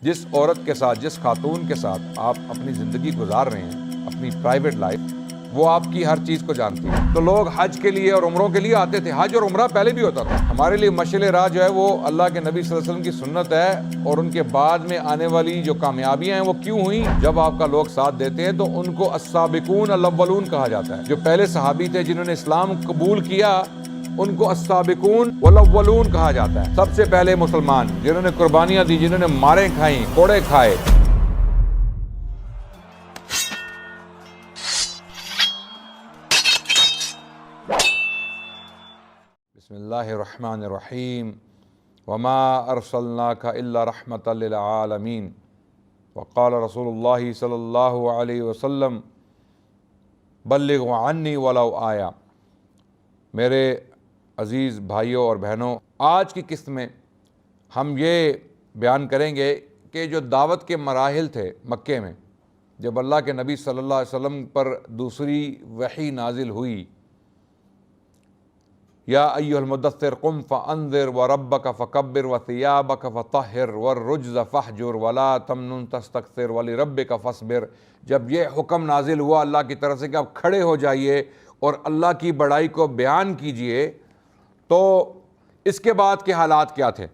جس عورت کے ساتھ، جس خاتون کے ساتھ آپ اپنی زندگی گزار رہے ہیں، اپنی پرائیویٹ لائف، وہ آپ کی ہر چیز کو جانتی ہے۔ تو لوگ حج کے لیے اور عمروں کے لیے آتے تھے، حج اور عمرہ پہلے بھی ہوتا تھا۔ ہمارے لیے مشعل راہ جو ہے وہ اللہ کے نبی صلی اللہ علیہ وسلم کی سنت ہے، اور ان کے بعد میں آنے والی جو کامیابیاں ہیں وہ کیوں ہوئیں؟ جب آپ کا لوگ ساتھ دیتے ہیں تو ان کو السابقون الاولون کہا جاتا ہے۔ جو پہلے صحابی تھے جنہوں نے اسلام قبول کیا، ان کو السابقون والاولون کہا جاتا ہے۔ سب سے پہلے مسلمان جنہوں نے قربانیاں دی، جنہوں نے ماریں کھائیں، کوڑے کھائے۔ بسم اللہ الرحمن الرحیم، وما ارسلناک الا رحمۃ للعالمین، وقال رسول اللہ صلی اللہ علیہ وسلم بلغوا عنی ولو آیا۔ میرے عزیز بھائیوں اور بہنوں، آج کی قسط میں ہم یہ بیان کریں گے کہ جو دعوت کے مراحل تھے مکے میں، جب اللہ کے نبی صلی اللہ علیہ وسلم پر دوسری وحی نازل ہوئی، یا ایھا المدثر قم فانذر وربک فکبر وثیابک فطہر والرجز فاہجر ولا تمنن تستکثر ولربک فاصبر، جب یہ حکم نازل ہوا اللہ کی طرف سے کہ آپ کھڑے ہو جائیے اور اللہ کی بڑائی کو بیان کیجئے، تو اس کے بعد کے حالات کیا تھے؟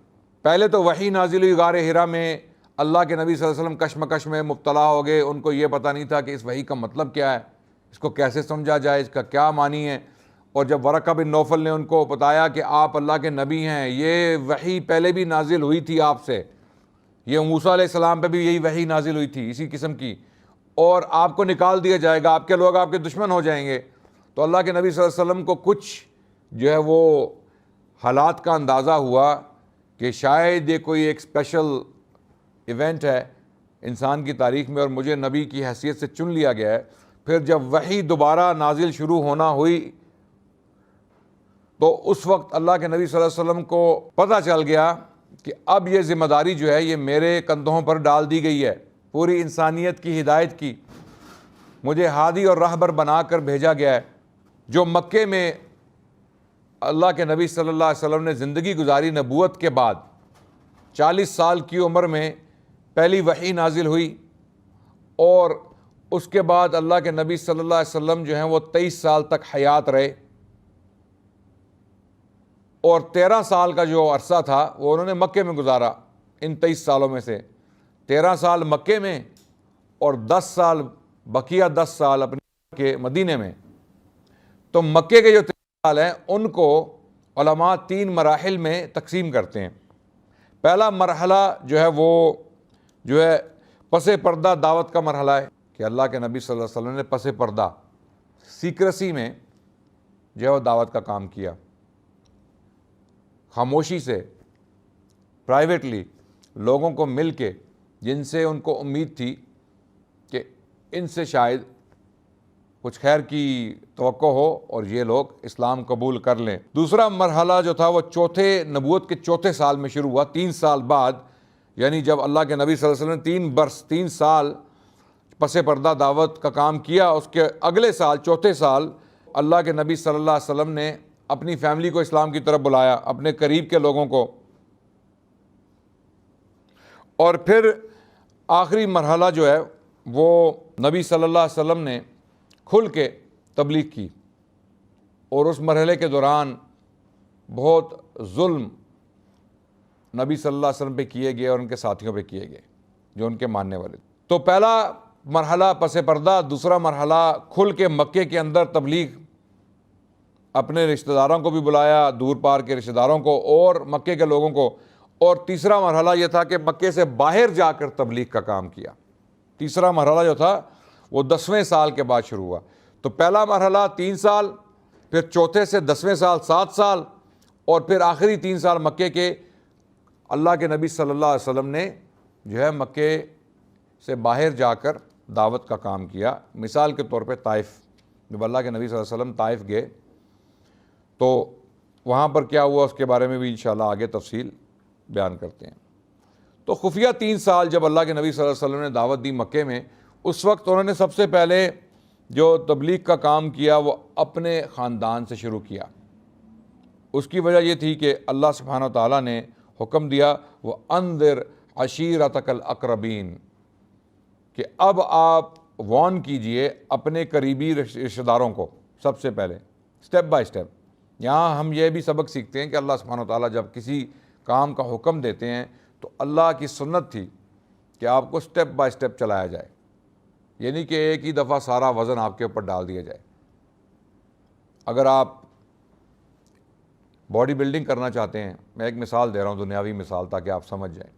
پہلے تو وحی نازل ہوئی غار حرا میں، اللہ کے نبی صلی اللہ علیہ وسلم کشمکش میں مبتلا ہو گئے، ان کو یہ پتہ نہیں تھا کہ اس وحی کا مطلب کیا ہے، اس کو کیسے سمجھا جائے، اس کا کیا معنی ہے۔ اور جب ورقہ بن نوفل نے ان کو بتایا کہ آپ اللہ کے نبی ہیں، یہ وحی پہلے بھی نازل ہوئی تھی آپ سے، یہ موسیٰ علیہ السلام پہ بھی یہی وحی نازل ہوئی تھی اسی قسم کی، اور آپ کو نکال دیا جائے گا، آپ کے لوگ آپ کے دشمن ہو جائیں گے، تو اللہ کے نبی صلی اللہ علیہ وسلم کو کچھ جو ہے وہ حالات کا اندازہ ہوا کہ شاید یہ کوئی ایک اسپیشل ایونٹ ہے انسان کی تاریخ میں، اور مجھے نبی کی حیثیت سے چن لیا گیا ہے۔ پھر جب وحی دوبارہ نازل شروع ہونا ہوئی تو اس وقت اللہ کے نبی صلی اللہ علیہ وسلم کو پتہ چل گیا کہ اب یہ ذمہ داری جو ہے یہ میرے کندھوں پر ڈال دی گئی ہے، پوری انسانیت کی ہدایت کی، مجھے ہادی اور راہبر بنا کر بھیجا گیا ہے۔ جو مکے میں اللہ کے نبی صلی اللہ علیہ وسلم نے زندگی گزاری نبوت کے بعد، 40 سال کی عمر میں پہلی وحی نازل ہوئی، اور اس کے بعد اللہ کے نبی صلی اللہ علیہ وسلم جو ہیں وہ 23 سال تک حیات رہے، اور 13 سال کا جو عرصہ تھا وہ انہوں نے مکے میں گزارا۔ ان 23 سالوں میں سے 13 سال مکے میں اور 10 سال بقیہ 10 سال اپنے کے مدینے میں۔ تو مکے کے جو 13 سال ہیں ان کو علماء 3 مراحل میں تقسیم کرتے ہیں۔ پہلا مرحلہ جو ہے وہ جو ہے پس پردہ دعوت کا مرحلہ ہے، کہ اللہ کے نبی صلی اللہ علیہ وسلم نے پس پردہ سیکریسی میں جو ہے وہ دعوت کا کام کیا، خاموشی سے، پرائیویٹلی لوگوں کو مل کے، جن سے ان کو امید تھی کہ ان سے شاید کچھ خیر کی توقع ہو اور یہ لوگ اسلام قبول کر لیں۔ دوسرا مرحلہ جو تھا وہ نبوت کے چوتھے سال میں شروع ہوا، 3 سال بعد، یعنی جب اللہ کے نبی صلی اللہ علیہ وسلم نے 3 سال پس پردہ دعوت کا کام کیا، اس کے اگلے سال چوتھے سال اللہ کے نبی صلی اللہ علیہ وسلم نے اپنی فیملی کو اسلام کی طرف بلایا، اپنے قریب کے لوگوں کو، اور پھر آخری مرحلہ جو ہے وہ نبی صلی اللہ علیہ وسلم نے کھل کے تبلیغ کی، اور اس مرحلے کے دوران بہت ظلم نبی صلی اللہ علیہ وسلم پہ کیے گئے اور ان کے ساتھیوں پہ کیے گئے جو ان کے ماننے والے تھے۔ تو پہلا مرحلہ پس پردہ، دوسرا مرحلہ کھل کے مکے کے اندر تبلیغ، اپنے رشتہ داروں کو بھی بلایا، دور پار کے رشتہ داروں کو اور مکے کے لوگوں کو، اور تیسرا مرحلہ یہ تھا کہ مکے سے باہر جا کر تبلیغ کا کام کیا۔ تیسرا مرحلہ جو تھا وہ 10ویں سال کے بعد شروع ہوا۔ تو پہلا مرحلہ 3 سال، پھر چوتھے سے 10ویں سال 7 سال، اور پھر آخری 3 سال مکے کے اللہ کے نبی صلی اللہ علیہ وسلم نے جو ہے مکے سے باہر جا کر دعوت کا کام کیا۔ مثال کے طور پہ طائف، جب اللہ کے نبی صلی اللہ علیہ وسلم طائف گئے تو وہاں پر کیا ہوا اس کے بارے میں بھی انشاءاللہ آگے تفصیل بیان کرتے ہیں۔ تو خفیہ 3 سال جب اللہ کے نبی صلی اللہ علیہ وسلم نے دعوت دی مکے میں، اس وقت انہوں نے سب سے پہلے جو تبلیغ کا کام کیا وہ اپنے خاندان سے شروع کیا۔ اس کی وجہ یہ تھی کہ اللہ سبحانہ و تعالیٰ نے حکم دیا، وہ انذر عشیرتک الاقربین، کہ اب آپ وارن کیجئے اپنے قریبی رشتہ داروں کو سب سے پہلے، سٹیپ بائی سٹیپ۔ یہاں ہم یہ بھی سبق سیکھتے ہیں کہ اللہ سبحانہ و تعالیٰ جب کسی کام کا حکم دیتے ہیں تو اللہ کی سنت تھی کہ آپ کو سٹیپ بائی سٹیپ چلایا جائے، یعنی کہ ایک ہی دفعہ سارا وزن آپ کے اوپر ڈال دیا جائے۔ اگر آپ باڈی بلڈنگ کرنا چاہتے ہیں، میں ایک مثال دے رہا ہوں، دنیاوی مثال، تاکہ آپ سمجھ جائیں،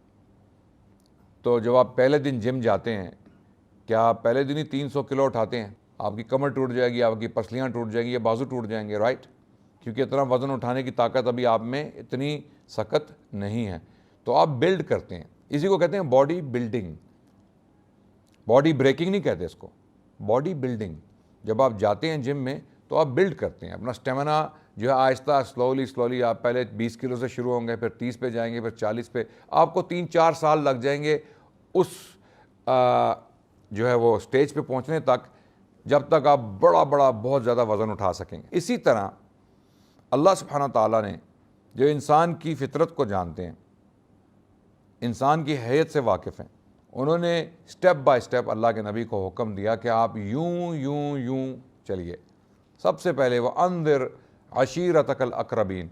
تو جب آپ پہلے دن جم جاتے ہیں، کیا آپ پہلے دن ہی 300 کلو اٹھاتے ہیں؟ آپ کی کمر ٹوٹ جائے گی، آپ کی پسلیاں ٹوٹ جائیں گی، یا بازو ٹوٹ جائیں گے، رائٹ؟ کیونکہ اتنا وزن اٹھانے کی طاقت ابھی آپ میں اتنی سخت نہیں ہے۔ تو آپ بلڈ کرتے ہیں، اسی کو کہتے ہیں باڈی بلڈنگ۔ باڈی بریکنگ نہیں کہتے اس کو، باڈی بلڈنگ۔ جب آپ جاتے ہیں جم میں تو آپ بلڈ کرتے ہیں اپنا اسٹیمنا جو ہے، آہستہ سلولی آپ پہلے 20 کلو سے شروع ہوں گے، پھر 30 پہ جائیں گے، پھر 40 پہ۔ آپ کو 3-4 سال لگ جائیں گے اس جو ہے وہ اسٹیج پہ پہنچنے تک، جب تک آپ بڑا بہت زیادہ وزن اٹھا سکیں گے۔ اسی طرح اللہ سبحانہ تعالیٰ نے جو انسان کی فطرت کو جانتے ہیں، انسان کی حیت سے واقف ہیں، انہوں نے سٹیپ بائی سٹیپ اللہ کے نبی کو حکم دیا کہ آپ یوں چلیے۔ سب سے پہلے وَأَنذِرْ عَشِيرَتَكَ الْأَقْرَبِينَ۔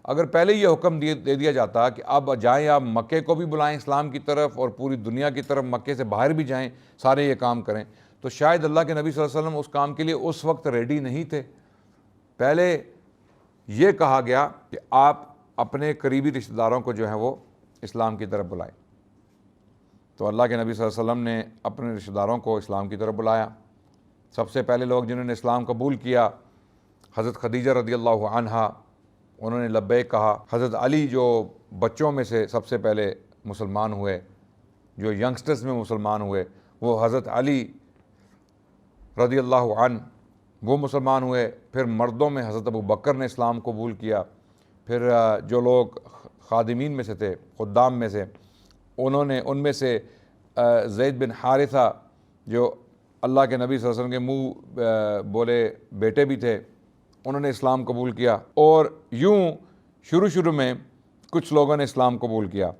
اگر پہلے یہ حکم دے دیا جاتا کہ اب جائیں، آپ مکے کو بھی بلائیں اسلام کی طرف اور پوری دنیا کی طرف، مکے سے باہر بھی جائیں، سارے یہ کام کریں، تو شاید اللہ کے نبی صلی اللہ علیہ وسلم اس کام کے لیے اس وقت ریڈی نہیں تھے۔ پہلے یہ کہا گیا کہ آپ اپنے قریبی رشتہ داروں کو جو ہے وہ اسلام کی طرف بلائیں۔ تو اللہ کے نبی صلی اللہ علیہ وسلم نے اپنے رشتہ داروں کو اسلام کی طرف بلایا۔ سب سے پہلے لوگ جنہوں نے اسلام قبول کیا، حضرت خدیجہ رضی اللہ عنہا، انہوں نے لبیک کہا۔ حضرت علی جو بچوں میں سے سب سے پہلے مسلمان ہوئے، جو ینگسٹرز میں مسلمان ہوئے، وہ حضرت علی رضی اللہ عنہ وہ مسلمان ہوئے۔ پھر مردوں میں حضرت ابو بکر نے اسلام قبول کیا۔ پھر جو لوگ خادمین میں سے تھے، خدام میں سے، ان میں سے زید بن حارثہ جو اللہ کے نبی صلی اللہ علیہ وسلم کے منہ بولے بیٹے بھی تھے، انہوں نے اسلام قبول کیا۔ اور یوں شروع میں کچھ لوگوں نے اسلام قبول کیا۔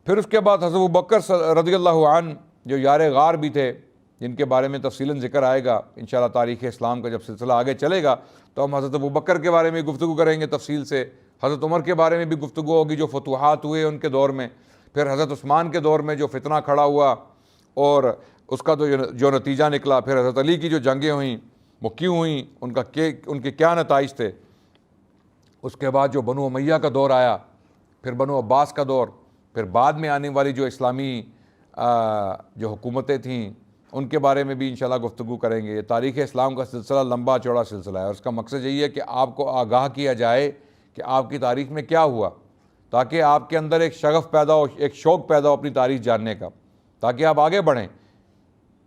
پھر اس کے بعد حضرت ابو بکر رضی اللہ عنہ جو یار غار بھی تھے، جن کے بارے میں تفصیلاً ذکر آئے گا انشاءاللہ تاریخ اسلام کا جب سلسلہ آگے چلے گا، تو ہم حضرت ابو بکر کے بارے میں گفتگو کریں گے تفصیل سے۔ حضرت عمر کے بارے میں بھی گفتگو ہوگی، جو فتوحات ہوئے ان کے دور میں۔ پھر حضرت عثمان کے دور میں جو فتنہ کھڑا ہوا اور اس کا جو نتیجہ نکلا۔ پھر حضرت علی کی جو جنگیں ہوئیں وہ کیوں ہوئیں، ان کے کیا نتائج تھے۔ اس کے بعد جو بنو امیہ کا دور آیا، پھر بنو عباس کا دور، پھر بعد میں آنے والی جو اسلامی جو حکومتیں تھیں ان کے بارے میں بھی انشاءاللہ گفتگو کریں گے۔ یہ تاریخ اسلام کا سلسلہ لمبا چوڑا سلسلہ ہے، اور اس کا مقصد یہی ہے کہ آپ کو آگاہ کیا جائے کہ آپ کی تاریخ میں کیا ہوا، تاکہ آپ کے اندر ایک شغف پیدا ہو، ایک شوق پیدا ہو اپنی تاریخ جاننے کا، تاکہ آپ آگے بڑھیں،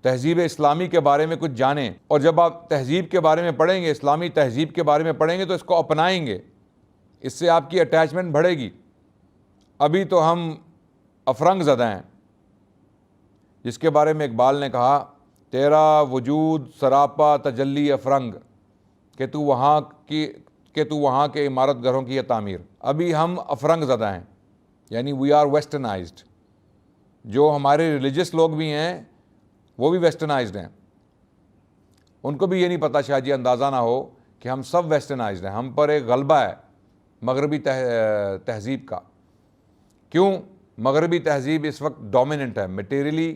تہذیب اسلامی کے بارے میں کچھ جانیں۔ اور جب آپ تہذیب کے بارے میں پڑھیں گے، اسلامی تہذیب کے بارے میں پڑھیں گے، تو اس کو اپنائیں گے، اس سے آپ کی اٹیچمنٹ بڑھے گی۔ ابھی تو ہم افرنگ زدہ ہیں، جس کے بارے میں اقبال نے کہا، تیرا وجود سراپا تجلی افرنگ، کہ تو وہاں کے عمارت گھروں کی ہے تعمیر۔ ابھی ہم افرنگ زدہ ہیں، یعنی وی آر ویسٹرنائزڈ۔ جو ہمارے ریلیجس لوگ بھی ہیں وہ بھی ویسٹرنائزڈ ہیں، ان کو بھی یہ نہیں پتہ، شاید یہ اندازہ نہ ہو کہ ہم سب ویسٹرنائزڈ ہیں۔ ہم پر ایک غلبہ ہے مغربی تہذیب کا۔ کیوں؟ مغربی تہذیب اس وقت ڈومیننٹ ہے، میٹیریلی،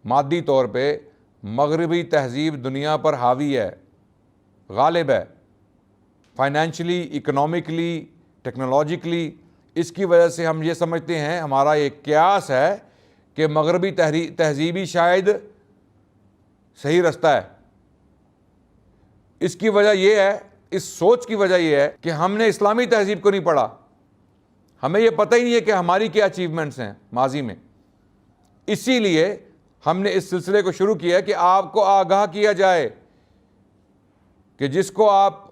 مادی طور پہ مغربی تہذیب دنیا پر حاوی ہے، غالب ہے، فائنینشلی، اکنامکلی، ٹیکنالوجیکلی۔ اس کی وجہ سے ہم یہ سمجھتے ہیں، ہمارا ایک قیاس ہے کہ مغربی تہذیبی شاید صحیح رستہ ہے۔ اس کی وجہ یہ ہے، اس سوچ کی وجہ یہ ہے کہ ہم نے اسلامی تہذیب کو نہیں پڑھا، ہمیں یہ پتہ ہی نہیں ہے کہ ہماری کیا اچیومنٹس ہیں ماضی میں۔ اسی لیے ہم نے اس سلسلے کو شروع کیا کہ آپ کو آگاہ کیا جائے کہ جس کو آپ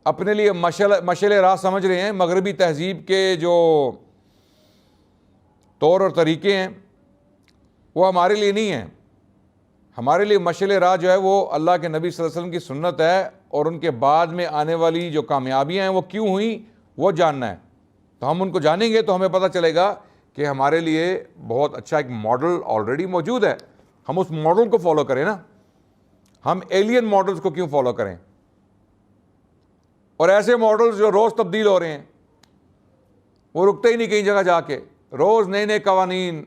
اپنے لیے مشعل راہ سمجھ رہے ہیں، مغربی تہذیب کے جو طور اور طریقے ہیں وہ ہمارے لیے نہیں ہیں۔ ہمارے لیے مشعل راہ جو ہے وہ اللہ کے نبی صلی اللہ علیہ وسلم کی سنت ہے، اور ان کے بعد میں آنے والی جو کامیابیاں ہیں وہ کیوں ہوئیں وہ جاننا ہے۔ تو ہم ان کو جانیں گے تو ہمیں پتہ چلے گا کہ ہمارے لیے بہت اچھا ایک ماڈل آلریڈی موجود ہے، ہم اس ماڈل کو فالو کریں نا، ہم ایلین ماڈلز کو کیوں فالو کریں؟ اور ایسے ماڈلز جو روز تبدیل ہو رہے ہیں، وہ رکتے ہی نہیں کہیں جگہ جا کے، روز نئے نئے قوانین،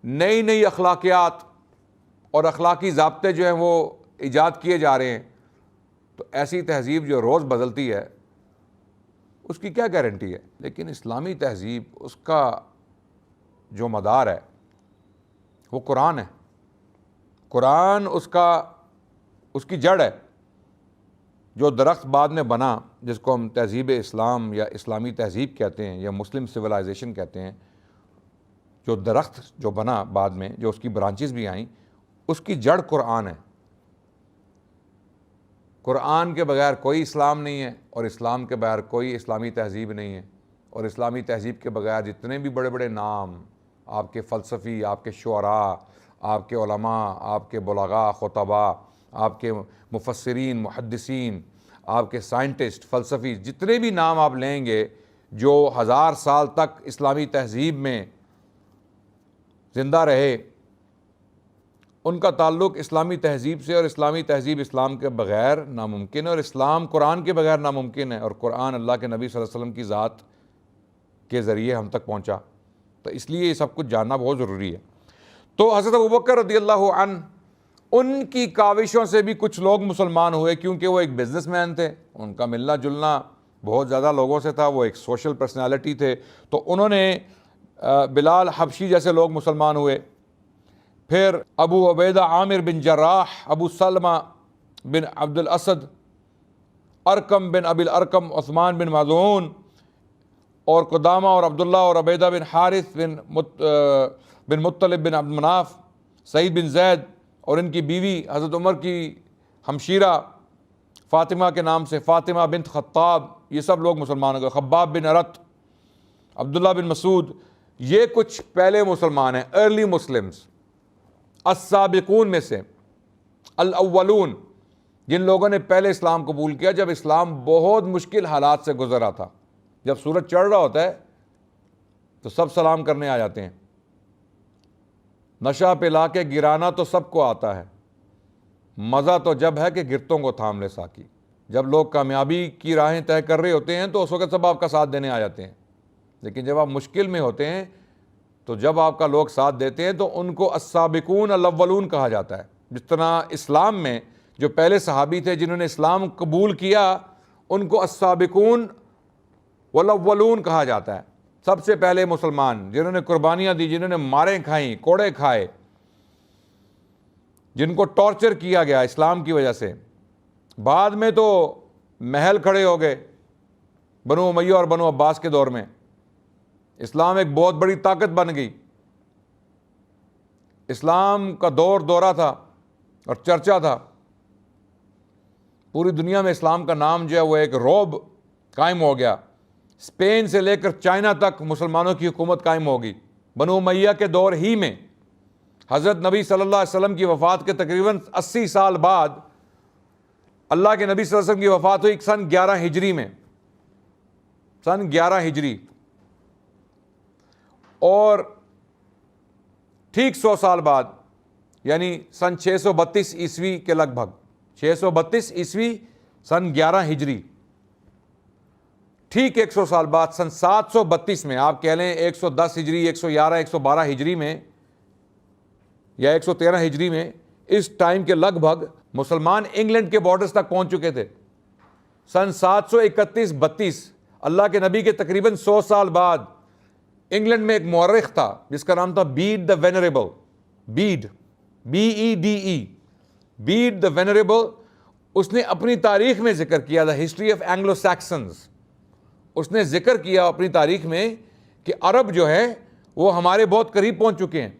نئی نئی اخلاقیات اور اخلاقی ضابطے جو ہیں وہ ایجاد کیے جا رہے ہیں. تو ایسی تہذیب جو روز بدلتی ہے اس کی کیا گارنٹی ہے؟ لیکن اسلامی تہذیب، اس کا جو مدار ہے وہ قرآن ہے. قرآن اس کی جڑ ہے. جو درخت بعد میں بنا، جس کو ہم تہذیب اسلام یا اسلامی تہذیب کہتے ہیں یا مسلم سویلائزیشن کہتے ہیں، جو درخت جو بنا بعد میں، جو اس کی برانچز بھی آئیں، اس کی جڑ قرآن ہے. قرآن کے بغیر کوئی اسلام نہیں ہے، اور اسلام کے بغیر کوئی اسلامی تہذیب نہیں ہے. اور اسلامی تہذیب کے بغیر جتنے بھی بڑے بڑے نام، آپ کے فلسفی، آپ کے شعراء، آپ کے علماء، آپ کے بلغاء، خطباء، آپ کے مفسرین، محدثین، آپ کے سائنٹسٹ، فلسفی، جتنے بھی نام آپ لیں گے جو 1000 سال تک اسلامی تہذیب میں زندہ رہے، ان کا تعلق اسلامی تہذیب سے، اور اسلامی تہذیب اسلام کے بغیر ناممکن ہے، اور اسلام قرآن کے بغیر ناممکن ہے، اور قرآن اللہ کے نبی صلی اللہ علیہ وسلم کی ذات کے ذریعے ہم تک پہنچا. تو اس لیے یہ سب کچھ جاننا بہت ضروری ہے. تو حضرت ابوبکر رضی اللہ عنہ، ان کی کاوشوں سے بھی کچھ لوگ مسلمان ہوئے، کیونکہ وہ ایک بزنس مین تھے، ان کا ملنا جلنا بہت زیادہ لوگوں سے تھا، وہ ایک سوشل پرسنالٹی تھے. تو انہوں نے بلال حبشی جیسے لوگ مسلمان ہوئے. پھر ابو عبیدہ عامر بن جراح، ابو سلمہ بن عبد الاسد، ارکم بن ابی الارکم، عثمان بن مظعون، اور قدامہ اور عبداللہ اور عبیدہ بن حارث بن مطلب بن عبد مناف، سعید بن زید اور ان کی بیوی حضرت عمر کی ہمشیرہ فاطمہ کے نام سے، فاطمہ بنت خطاب، یہ سب لوگ مسلمان ہو گئے. خباب بن ارت، عبداللہ بن مسعود، یہ کچھ پہلے مسلمان ہیں، ارلی مسلمز، السابقون میں سے، الاولون، جن لوگوں نے پہلے اسلام قبول کیا جب اسلام بہت مشکل حالات سے گزرا تھا. جب سورج چڑھ رہا ہوتا ہے تو سب سلام کرنے آ جاتے ہیں. نشہ پلا کے گرانا تو سب کو آتا ہے، مزہ تو جب ہے کہ گرتوں کو تھام لے ساکی. جب لوگ کامیابی کی راہیں طے کر رہے ہوتے ہیں تو اس وقت سب آپ کا ساتھ دینے آ جاتے ہیں، لیکن جب آپ مشکل میں ہوتے ہیں تو جب آپ کا لوگ ساتھ دیتے ہیں تو ان کو السابقون الاولون کہا جاتا ہے. جس طرح اسلام میں جو پہلے صحابی تھے جنہوں نے اسلام قبول کیا، ان کو السابقون والاولون کہا جاتا ہے. سب سے پہلے مسلمان جنہوں نے قربانیاں دی، جنہوں نے ماریں کھائیں، کوڑے کھائے، جن کو ٹارچر کیا گیا اسلام کی وجہ سے. بعد میں تو محل کھڑے ہو گئے بنو امیہ اور بنو عباس کے دور میں. اسلام ایک بہت بڑی طاقت بن گئی. اسلام کا دورہ تھا اور چرچا تھا. پوری دنیا میں اسلام کا نام جو ہے وہ ایک رعب قائم ہو گیا. اسپین سے لے کر چائنا تک مسلمانوں کی حکومت قائم ہوگی. بنو امیہ کے دور ہی میں حضرت نبی صلی اللہ علیہ وسلم کی وفات کے تقریباً 80 سال بعد اللہ کے نبی صلی اللہ علیہ وسلم کی وفات ہوئی سن 11 ہجری میں، سن 11 ہجری. اور ٹھیک 100 سال بعد یعنی سن 632 عیسوی کے لگ بھگ، 632 عیسوی سن 11 ہجری، ٹھیک 100 سال بعد سن 732 میں، آپ کہہ لیں 110 ہجری، 111، 112 ہجری میں یا 113 ہجری میں، اس ٹائم کے لگ بھگ مسلمان انگلینڈ کے بارڈرز تک پہنچ چکے تھے. سن 731-32 اللہ کے نبی کے تقریباً 100 سال بعد انگلینڈ میں ایک مورخ تھا جس کا نام تھا بیڈ دا وینریبل. بیڈ، BEDE، بیڈ دا وینریبل. اس نے اپنی تاریخ میں ذکر کیا، the history of Anglo Saxons, اس نے ذکر کیا اپنی تاریخ میں کہ عرب جو ہے وہ ہمارے بہت قریب پہنچ چکے ہیں.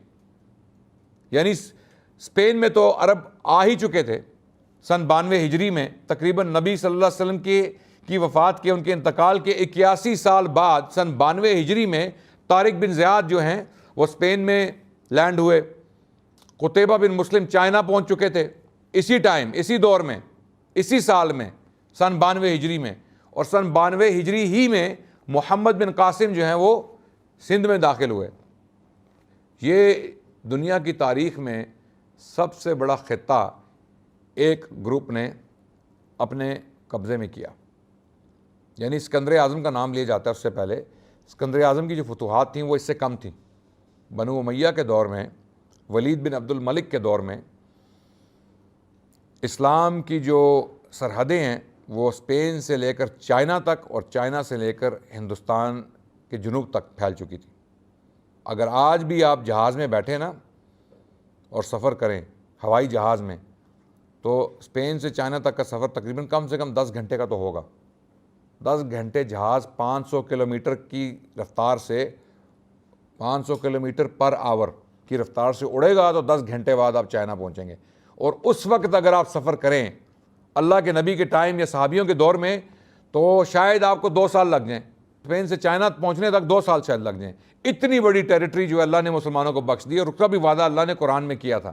یعنی اسپین میں تو عرب آ ہی چکے تھے. سن 92 ہجری میں تقریباً نبی صلی اللہ علیہ وسلم کی وفات کے، ان کے انتقال کے 81 سال بعد سن 92 ہجری میں طارق بن زیاد جو ہیں وہ اسپین میں لینڈ ہوئے. قتیبہ بن مسلم چائنا پہنچ چکے تھے اسی ٹائم، اسی دور میں، اسی سال میں، سن 92 ہجری میں. اور سن 92 ہجری ہی میں محمد بن قاسم جو ہیں وہ سندھ میں داخل ہوئے. یہ دنیا کی تاریخ میں سب سے بڑا خطہ ایک گروپ نے اپنے قبضے میں کیا. یعنی اسکندر اعظم کا نام لیا جاتا ہے، اس سے پہلے اسکندر اعظم کی جو فتوحات تھیں وہ اس سے کم تھیں. بنو امیہ کے دور میں، ولید بن عبد الملک کے دور میں، اسلام کی جو سرحدیں ہیں وہ اسپین سے لے کر چائنا تک اور چائنا سے لے کر ہندوستان کے جنوب تک پھیل چکی تھی. اگر آج بھی آپ جہاز میں بیٹھیں نا اور سفر کریں ہوائی جہاز میں، تو اسپین سے چائنا تک کا سفر تقریباً کم سے کم 10 گھنٹے کا تو ہوگا. 10 گھنٹے جہاز 500 کلومیٹر کی رفتار سے 500 کلومیٹر پر آور کی رفتار سے اڑے گا تو 10 گھنٹے بعد آپ چائنا پہنچیں گے. اور اس وقت اگر آپ سفر کریں اللہ کے نبی کے ٹائم یا صحابیوں کے دور میں تو شاید آپ کو 2 سال لگ جائیں. اسپین سے چائنا پہنچنے تک 2 سال شاید لگ جائیں. اتنی بڑی ٹیریٹری جو اللہ نے مسلمانوں کو بخش دی، اور اس کا بھی وعدہ اللہ نے قرآن میں کیا تھا.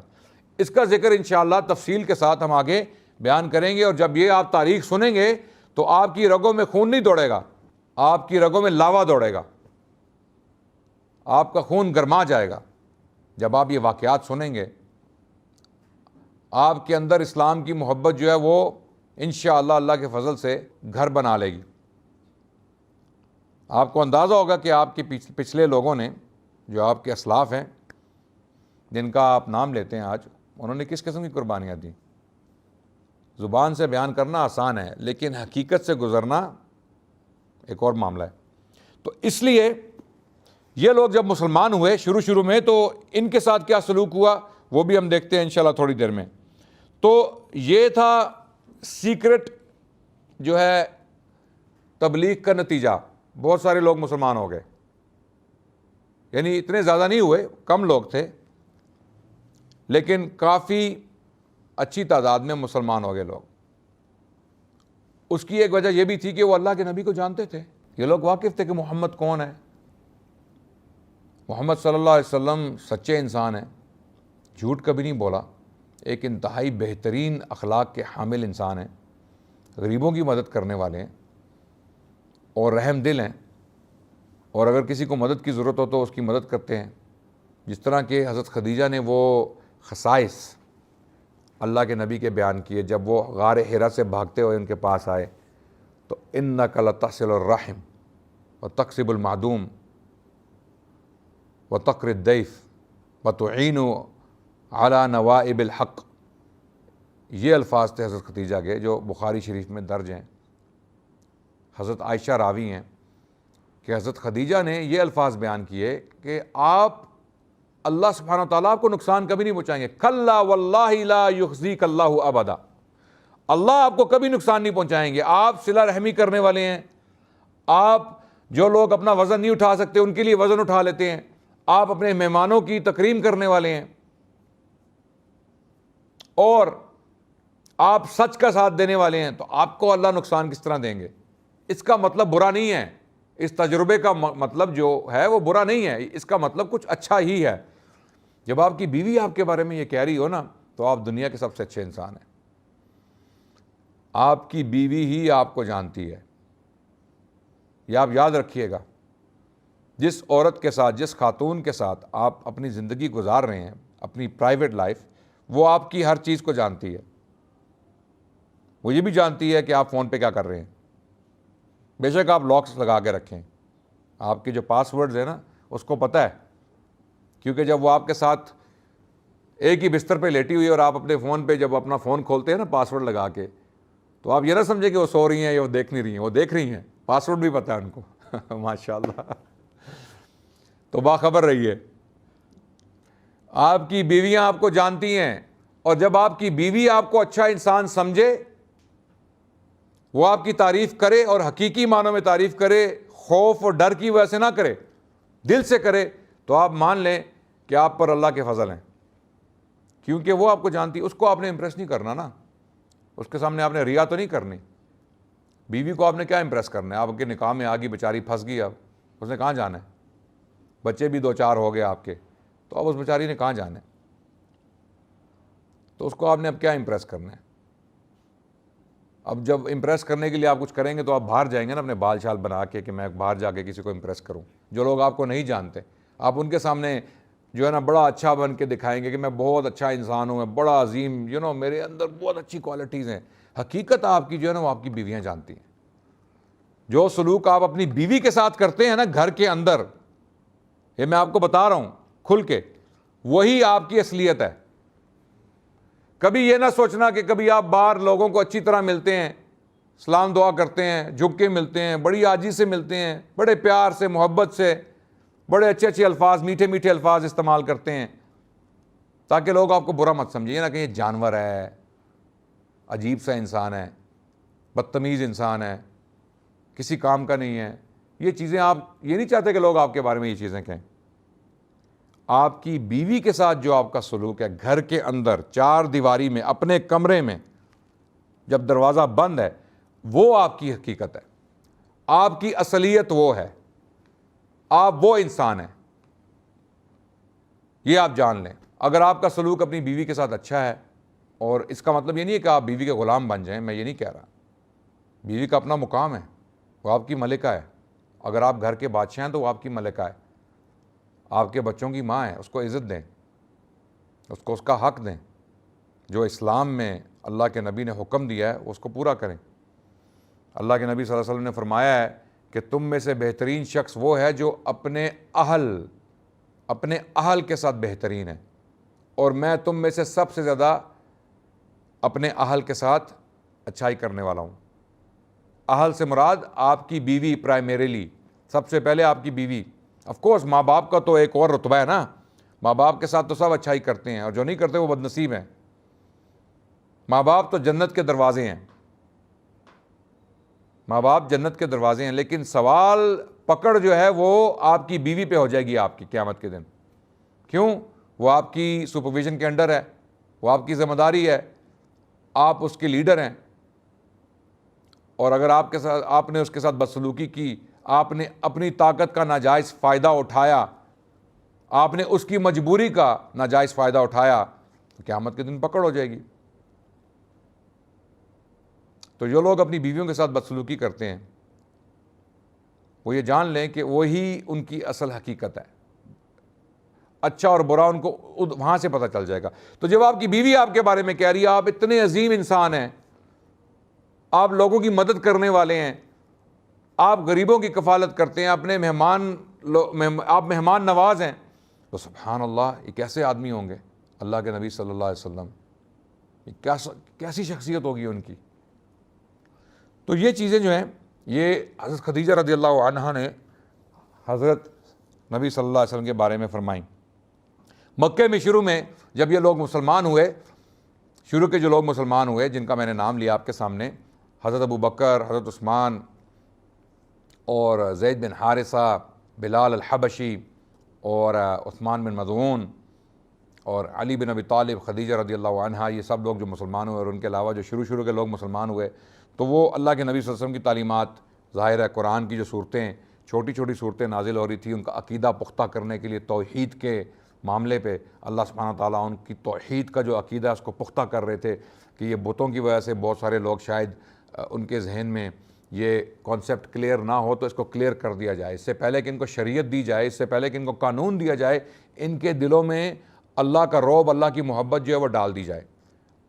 اس کا ذکر انشاءاللہ تفصیل کے ساتھ ہم آگے بیان کریں گے. اور جب یہ آپ تاریخ سنیں گے تو آپ کی رگوں میں خون نہیں دوڑے گا، آپ کی رگوں میں لاوا دوڑے گا، آپ کا خون گرما جائے گا. جب آپ یہ واقعات سنیں گے آپ کے اندر اسلام کی محبت جو ہے وہ انشاءاللہ اللہ کے فضل سے گھر بنا لے گی. آپ کو اندازہ ہوگا کہ آپ کے پچھلے لوگوں نے، جو آپ کے اسلاف ہیں جن کا آپ نام لیتے ہیں آج، انہوں نے کس قسم کی قربانیاں دیں. زبان سے بیان کرنا آسان ہے لیکن حقیقت سے گزرنا ایک اور معاملہ ہے. تو اس لیے یہ لوگ جب مسلمان ہوئے شروع میں تو ان کے ساتھ کیا سلوک ہوا وہ بھی ہم دیکھتے ہیں انشاءاللہ تھوڑی دیر میں. تو یہ تھا سیکرٹ جو ہے تبلیغ کا نتیجہ. بہت سارے لوگ مسلمان ہو گئے، یعنی اتنے زیادہ نہیں ہوئے، کم لوگ تھے لیکن کافی اچھی تعداد میں مسلمان ہو گئے لوگ. اس کی ایک وجہ یہ بھی تھی کہ وہ اللہ کے نبی کو جانتے تھے. یہ لوگ واقف تھے کہ محمد کون ہے. محمد صلی اللہ علیہ وسلم سچے انسان ہیں، جھوٹ کبھی نہیں بولا، ایک انتہائی بہترین اخلاق کے حامل انسان ہیں، غریبوں کی مدد کرنے والے ہیں اور رحم دل ہیں، اور اگر کسی کو مدد کی ضرورت ہو تو اس کی مدد کرتے ہیں. جس طرح کہ حضرت خدیجہ نے وہ خصائص اللہ کے نبی کے بیان کیے جب وہ غار حرا سے بھاگتے ہوئے ان کے پاس آئے تو اِنَّکَ لَتَصِلُ الرَّحِمَ وَتَقْسِبُ الْمَعْدُومَ وَتَقْرِي الضَّيْفَ وَتُعِينُ عَلَى نَوَائِبِ الْحَقِّ. یہ الفاظ تھے حضرت خدیجہ کے جو بخاری شریف میں درج ہیں. حضرت عائشہ راوی ہیں کہ حضرت خدیجہ نے یہ الفاظ بیان کیے کہ آپ اللہ سبحانہ و تعالیٰ آپ کو نقصان کبھی نہیں پہنچائیں گے. کلا واللہ لا یخزیک اللہ ابدا. اللہ آپ کو کبھی نقصان نہیں پہنچائیں گے. آپ صلہ رحمی کرنے والے ہیں. آپ جو لوگ اپنا وزن نہیں اٹھا سکتے ان کے لیے وزن اٹھا لیتے ہیں. آپ اپنے مہمانوں کی تکریم کرنے والے ہیں اور آپ سچ کا ساتھ دینے والے ہیں. تو آپ کو اللہ نقصان کس طرح دیں گے؟ اس کا مطلب برا نہیں ہے. اس تجربے کا مطلب جو ہے وہ برا نہیں ہے. اس کا مطلب کچھ اچھا ہی ہے. جب آپ کی بیوی آپ کے بارے میں یہ کہہ رہی ہو نا تو آپ دنیا کے سب سے اچھے انسان ہیں. آپ کی بیوی ہی آپ کو جانتی ہے. یہ آپ یاد رکھیے گا. جس عورت کے ساتھ، جس خاتون کے ساتھ آپ اپنی زندگی گزار رہے ہیں، اپنی پرائیویٹ لائف، وہ آپ کی ہر چیز کو جانتی ہے. وہ یہ بھی جانتی ہے کہ آپ فون پہ کیا کر رہے ہیں. بے شک آپ لاکس لگا کے رکھیں، آپ کے جو پاس ورڈز ہیں نا اس کو پتہ ہے، کیونکہ جب وہ آپ کے ساتھ ایک ہی بستر پہ لیٹی ہوئی اور آپ اپنے فون پہ جب اپنا فون کھولتے ہیں نا پاس ورڈ لگا کے، تو آپ یہ نہ سمجھیں کہ وہ سو رہی ہیں یا وہ دیکھ نہیں رہی ہیں. وہ دیکھ رہی ہیں، پاس ورڈ بھی پتہ ہے ان کو. ماشاء اللہ. تو باخبر رہیے. آپ کی بیویاں آپ کو جانتی ہیں، اور جب آپ کی بیوی آپ کو اچھا انسان سمجھے، وہ آپ کی تعریف کرے اور حقیقی معنوں میں تعریف کرے، خوف اور ڈر کی وجہ سے نہ کرے، دل سے کرے، تو آپ مان لیں کہ آپ پر اللہ کے فضل ہیں. کیونکہ وہ آپ کو جانتی. اس کو آپ نے امپریس نہیں کرنا نا، اس کے سامنے آپ نے ریا تو نہیں کرنی. بیوی کو آپ نے کیا امپریس کرنا ہے؟ آپ کے نکاح میں آ گئی، بیچاری پھنس گئی. اب اس نے کہاں جانا ہے؟ بچے بھی 2-4 ہو گئے آپ کے، تو اب اس بیچاری نے کہاں جانا ہے؟ تو اس کو آپ نے اب کیا امپریس کرنا ہے؟ اب جب امپریس کرنے کے لیے آپ کچھ کریں گے تو آپ باہر جائیں گے نا اپنے بال شال بنا کے کہ میں باہر جا کے کسی کو امپریس کروں. جو لوگ آپ کو نہیں جانتے آپ ان کے سامنے جو ہے نا بڑا اچھا بن کے دکھائیں گے کہ میں بہت اچھا انسان ہوں, میں بڑا عظیم, میرے اندر بہت اچھی کوالٹیز ہیں. حقیقت آپ کی جو ہے نا وہ آپ کی بیویاں جانتی ہیں. جو سلوک آپ اپنی بیوی کے ساتھ کرتے ہیں نا گھر کے اندر, یہ میں آپ کو بتا رہا ہوں کھل کے, وہی آپ کی اصلیت ہے. کبھی یہ نہ سوچنا کہ کبھی آپ باہر لوگوں کو اچھی طرح ملتے ہیں, سلام دعا کرتے ہیں, جھک کے ملتے ہیں, بڑی عاجزی سے ملتے ہیں, بڑے پیار سے محبت سے, بڑے اچھے اچھے الفاظ, میٹھے میٹھے الفاظ استعمال کرتے ہیں تاکہ لوگ آپ کو برا مت سمجھیں نا کہ یہ جانور ہے, عجیب سا انسان ہے, بدتمیز انسان ہے, کسی کام کا نہیں ہے. یہ چیزیں آپ یہ نہیں چاہتے کہ لوگ آپ کے بارے میں یہ چیزیں کہیں. آپ کی بیوی کے ساتھ جو آپ کا سلوک ہے گھر کے اندر چار دیواری میں اپنے کمرے میں جب دروازہ بند ہے, وہ آپ کی حقیقت ہے, آپ کی اصلیت وہ ہے, آپ وہ انسان ہیں. یہ آپ جان لیں. اگر آپ کا سلوک اپنی بیوی کے ساتھ اچھا ہے, اور اس کا مطلب یہ نہیں ہے کہ آپ بیوی کے غلام بن جائیں, میں یہ نہیں کہہ رہا. بیوی کا اپنا مقام ہے, وہ آپ کی ملکہ ہے. اگر آپ گھر کے بادشاہ ہیں تو وہ آپ کی ملکہ ہے, آپ کے بچوں کی ماں ہے. اس کو عزت دیں, اس کو اس کا حق دیں. جو اسلام میں اللہ کے نبی نے حکم دیا ہے اس کو پورا کریں. اللہ کے نبی صلی اللہ علیہ وسلم نے فرمایا ہے کہ تم میں سے بہترین شخص وہ ہے جو اپنے اہل کے ساتھ بہترین ہے, اور میں تم میں سے سب سے زیادہ اپنے اہل کے ساتھ اچھائی کرنے والا ہوں. اہل سے مراد آپ کی بیوی, پرائمریلی سب سے پہلے آپ کی بیوی. آف کورس ماں باپ کا تو ایک اور رتبہ ہے نا, ماں باپ کے ساتھ تو سب اچھائی کرتے ہیں, اور جو نہیں کرتے وہ بد نصیب ہیں. ماں باپ تو جنت کے دروازے ہیں, ماں باپ جنت کے دروازے ہیں. لیکن سوال پکڑ جو ہے وہ آپ کی بیوی پہ ہو جائے گی آپ کی قیامت کے دن. کیوں؟ وہ آپ کی سپرویژن کے انڈر ہے, وہ آپ کی ذمہ داری ہے, آپ اس کے لیڈر ہیں. اور اگر آپ نے اس کے ساتھ بدسلوکی کی, آپ نے اپنی طاقت کا ناجائز فائدہ اٹھایا, آپ نے اس کی مجبوری کا ناجائز فائدہ اٹھایا, تو قیامت کے دن پکڑ ہو جائے گی. تو جو لوگ اپنی بیویوں کے ساتھ بدسلوکی کرتے ہیں وہ یہ جان لیں کہ وہی ان کی اصل حقیقت ہے. اچھا اور برا ان کو وہاں سے پتہ چل جائے گا. تو جب آپ کی بیوی آپ کے بارے میں کہہ رہی ہے آپ اتنے عظیم انسان ہیں, آپ لوگوں کی مدد کرنے والے ہیں, آپ غریبوں کی کفالت کرتے ہیں, اپنے آپ مہمان نواز ہیں, تو سبحان اللہ یہ کیسے آدمی ہوں گے. اللہ کے نبی صلی اللہ علیہ وسلم, یہ کیسی شخصیت ہوگی ان کی. تو یہ چیزیں جو ہیں یہ حضرت خدیجہ رضی اللہ عنہا نے حضرت نبی صلی اللہ علیہ وسلم کے بارے میں فرمائیں. مکے میں شروع میں جب یہ لوگ مسلمان ہوئے, شروع کے جو لوگ مسلمان ہوئے جن کا میں نے نام لیا آپ کے سامنے, حضرت ابو بکر, حضرت عثمان اور زید بن حارثہ, بلال الحبشی اور عثمان بن مظعون اور علی بن ابی طالب, خدیجہ رضی اللہ عنہا, یہ سب لوگ جو مسلمان ہوئے, اور ان کے علاوہ جو شروع کے لوگ مسلمان ہوئے, تو وہ اللہ کے نبی صلی اللہ علیہ وسلم کی تعلیمات, ظاہر ہے قرآن کی جو صورتیں چھوٹی چھوٹی صورتیں نازل ہو رہی تھیں, ان کا عقیدہ پختہ کرنے کے لیے توحید کے معاملے پہ اللہ سبحانہ تعالیٰ ان کی توحید کا جو عقیدہ ہے اس کو پختہ کر رہے تھے کہ یہ بتوں کی وجہ سے بہت سارے لوگ شاید ان کے ذہن میں یہ کانسیپٹ کلیئر نہ ہو, تو اس کو کلیئر کر دیا جائے. اس سے پہلے کہ ان کو شریعت دی جائے, اس سے پہلے کہ ان کو قانون دیا جائے, ان کے دلوں میں اللہ کا رعب, اللہ کی محبت جو ہے وہ ڈال دی جائے,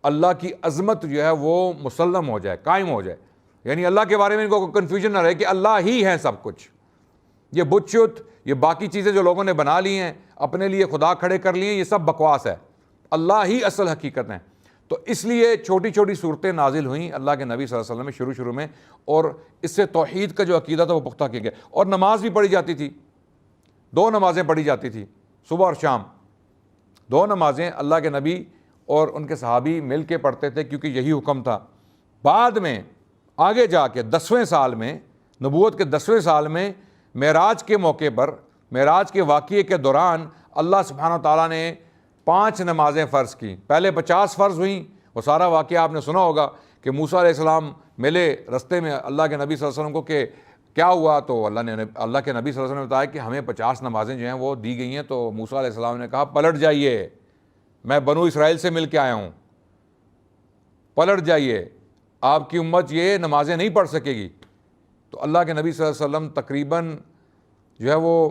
اللہ کی عظمت جو ہے وہ مسلم ہو جائے, قائم ہو جائے. یعنی اللہ کے بارے میں ان کو کنفیوژن نہ رہے کہ اللہ ہی ہے سب کچھ. یہ بت شت, یہ باقی چیزیں جو لوگوں نے بنا لی ہیں, اپنے لیے خدا کھڑے کر لیے ہیں, یہ سب بکواس ہے. اللہ ہی اصل حقیقت ہے. تو اس لیے چھوٹی چھوٹی صورتیں نازل ہوئیں اللہ کے نبی صلی اللہ علیہ وسلم میں شروع میں, اور اس سے توحید کا جو عقیدہ تھا وہ پختہ کیا گیا. اور نماز بھی پڑھی جاتی تھی, 2 نمازیں پڑھی جاتی تھی, صبح اور شام 2 نمازیں اللہ کے نبی اور ان کے صحابی مل کے پڑھتے تھے, کیونکہ یہی حکم تھا. بعد میں آگے جا کے 10ویں سال میں, نبوت کے 10ویں سال میں, معراج کے موقع پر, معراج کے واقعے کے دوران اللہ سبحانہ تعالیٰ نے 5 نمازیں فرض کی. پہلے 50 فرض ہوئیں, وہ سارا واقعہ آپ نے سنا ہوگا کہ موسیٰ علیہ السلام ملے رستے میں اللہ کے نبی صلی اللہ علیہ وسلم کو کہ کیا ہوا, تو اللہ کے نبی صلی اللہ علیہ وسلم نے بتایا کہ ہمیں 50 نمازیں جو ہیں وہ دی گئی ہیں. تو موسیٰ علیہ السلام نے کہا پلٹ جائیے, میں بنو اسرائیل سے مل کے آیا ہوں, پلٹ جائیے, آپ کی امت یہ نمازیں نہیں پڑھ سکے گی. تو اللہ کے نبی صلی اللہ علیہ وسلم تقریباً جو ہے وہ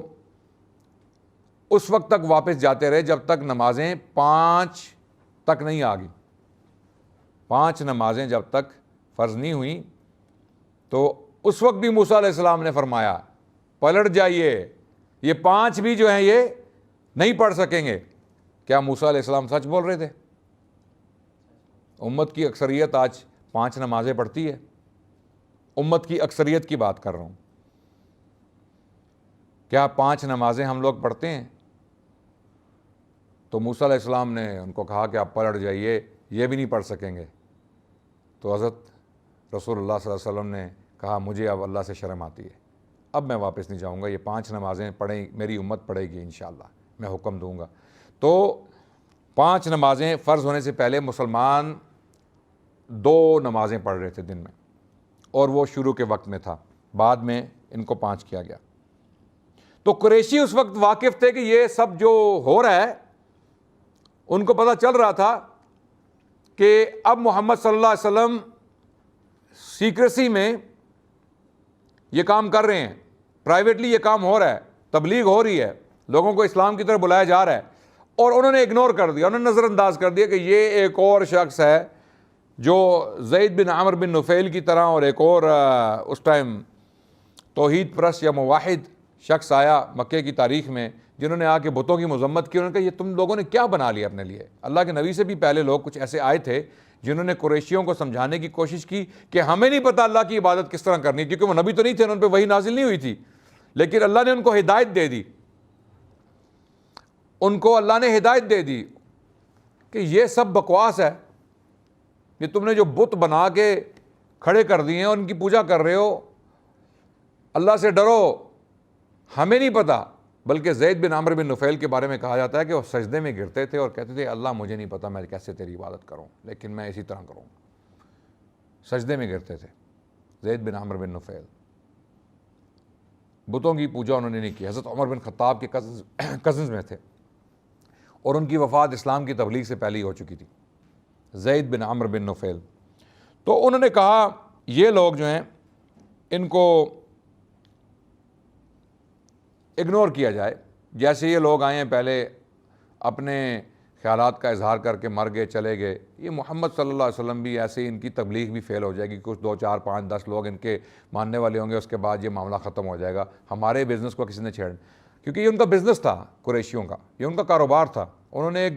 اس وقت تک واپس جاتے رہے جب تک نمازیں 5 تک نہیں آ گئی. 5 نمازیں جب تک فرض نہیں ہوئیں تو اس وقت بھی موسیٰ علیہ السلام نے فرمایا پلٹ جائیے, یہ 5 بھی جو ہیں یہ نہیں پڑھ سکیں گے. کیا موسیٰ علیہ السلام سچ بول رہے تھے؟ امت کی اکثریت آج 5 نمازیں پڑھتی ہے. امت کی اکثریت کی بات کر رہا ہوں. کیا 5 نمازیں ہم لوگ پڑھتے ہیں؟ تو موسیٰ علیہ السلام نے ان کو کہا کہ آپ پلٹ جائیے, یہ بھی نہیں پڑھ سکیں گے. تو حضرت رسول اللہ صلی اللہ علیہ وسلم نے کہا مجھے اب اللہ سے شرم آتی ہے, اب میں واپس نہیں جاؤں گا, یہ 5 نمازیں پڑھیں میری امت پڑھے گی انشاءاللہ, میں حکم دوں گا. تو 5 نمازیں فرض ہونے سے پہلے مسلمان 2 نمازیں پڑھ رہے تھے دن میں, اور وہ شروع کے وقت میں تھا, بعد میں ان کو 5 کیا گیا. تو قریشی اس وقت واقف تھے کہ یہ سب جو ہو رہا ہے, ان کو پتہ چل رہا تھا کہ اب محمد صلی اللہ علیہ وسلم سیکریسی میں یہ کام کر رہے ہیں, پرائیویٹلی یہ کام ہو رہا ہے, تبلیغ ہو رہی ہے, لوگوں کو اسلام کی طرف بلایا جا رہا ہے, اور انہوں نے اگنور کر دیا, انہوں نے نظر انداز کر دیا کہ یہ ایک اور شخص ہے جو زید بن عمر بن نفیل کی طرح, اور ایک اور اس ٹائم توحید پرست یا موحد شخص آیا مکے کی تاریخ میں, جنہوں نے آ کے بتوں کی مذمت کی. انہوں نے کہا یہ تم لوگوں نے کیا بنا لیا اپنے لیے؟ اللہ کے نبی سے بھی پہلے لوگ کچھ ایسے آئے تھے جنہوں نے قریشیوں کو سمجھانے کی کوشش کی کہ ہمیں نہیں پتہ اللہ کی عبادت کس طرح کرنی, کیونکہ وہ نبی تو نہیں تھے, ان پہ وحی نازل نہیں ہوئی تھی, لیکن اللہ نے ان کو ہدایت دے دی. ان کو اللہ نے ہدایت دے دی کہ یہ سب بکواس ہے, یہ تم نے جو بت بنا کے کھڑے کر دیے ہیں ان کی پوجا کر رہے ہو, اللہ سے ڈرو, ہمیں نہیں پتہ. بلکہ زید بن عمر بن نفیل کے بارے میں کہا جاتا ہے کہ وہ سجدے میں گرتے تھے اور کہتے تھے اللہ مجھے نہیں پتہ میں کیسے تیری عبادت کروں, لیکن میں اسی طرح کروں. سجدے میں گرتے تھے زید بن عمر بن نفیل. بتوں کی پوجا انہوں نے نہیں کی. حضرت عمر بن خطاب کے کزنز میں تھے, اور ان کی وفات اسلام کی تبلیغ سے پہلے ہی ہو چکی تھی, زید بن عمر بن نفیل. تو انہوں نے کہا یہ لوگ جو ہیں ان کو اگنور کیا جائے. جیسے یہ لوگ آئے ہیں پہلے اپنے خیالات کا اظہار کر کے مر گئے چلے گئے, یہ محمد صلی اللہ علیہ وسلم بھی ایسے ہی ان کی تبلیغ بھی فیل ہو جائے گی, کچھ 2 4 5 10 لوگ ان کے ماننے والے ہوں گے, اس کے بعد یہ معاملہ ختم ہو جائے گا. ہمارے بزنس کو کسی نے چھیڑ, کیونکہ یہ ان کا بزنس تھا قریشیوں کا, یہ ان کا کاروبار تھا. انہوں نے ایک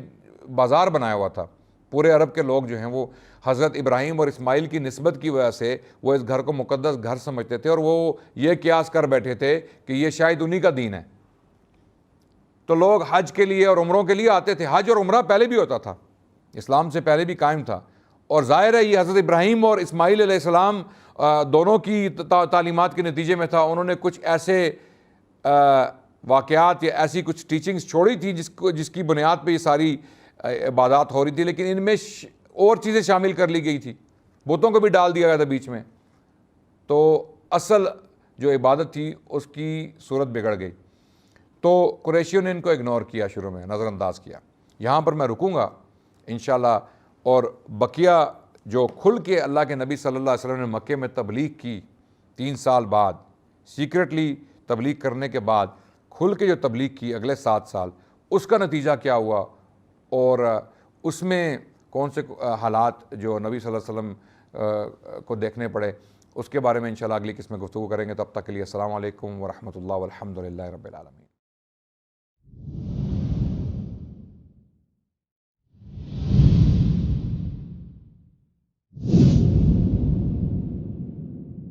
بازار بنایا ہوا تھا. پورے عرب کے لوگ جو ہیں وہ حضرت ابراہیم اور اسماعیل کی نسبت کی وجہ سے وہ اس گھر کو مقدس گھر سمجھتے تھے, اور وہ یہ قیاس کر بیٹھے تھے کہ یہ شاید انہی کا دین ہے. تو لوگ حج کے لیے اور عمروں کے لیے آتے تھے. حج اور عمرہ پہلے بھی ہوتا تھا, اسلام سے پہلے بھی قائم تھا, اور ظاہر ہے یہ حضرت ابراہیم اور اسماعیل علیہ السلام دونوں کی تعلیمات کے نتیجے میں تھا. انہوں نے کچھ ایسے واقعات یا ایسی کچھ ٹیچنگز چھوڑی تھی جس کی بنیاد پہ یہ ساری عبادات ہو رہی تھی, لیکن ان میں اور چیزیں شامل کر لی گئی تھی, بتوں کو بھی ڈال دیا گیا تھا بیچ میں. تو اصل جو عبادت تھی اس کی صورت بگڑ گئی. تو قریشیوں نے ان کو اگنور کیا, شروع میں نظر انداز کیا. یہاں پر میں رکوں گا انشاءاللہ, اور بقیہ جو کھل کے اللہ کے نبی صلی اللہ علیہ وسلم نے مکے میں تبلیغ کی 3 سال بعد, سیکرٹلی تبلیغ کرنے کے بعد کھل کے جو تبلیغ کی اگلے 7 سال, اس کا نتیجہ کیا ہوا, اور اس میں کون سے حالات جو نبی صلی اللہ علیہ وسلم کو دیکھنے پڑے, اس کے بارے میں انشاءاللہ اگلی قسم میں گفتگو کریں گے. تب تک کے لیے السلام علیکم ورحمۃ اللہ والحمد للہ رب العالمین.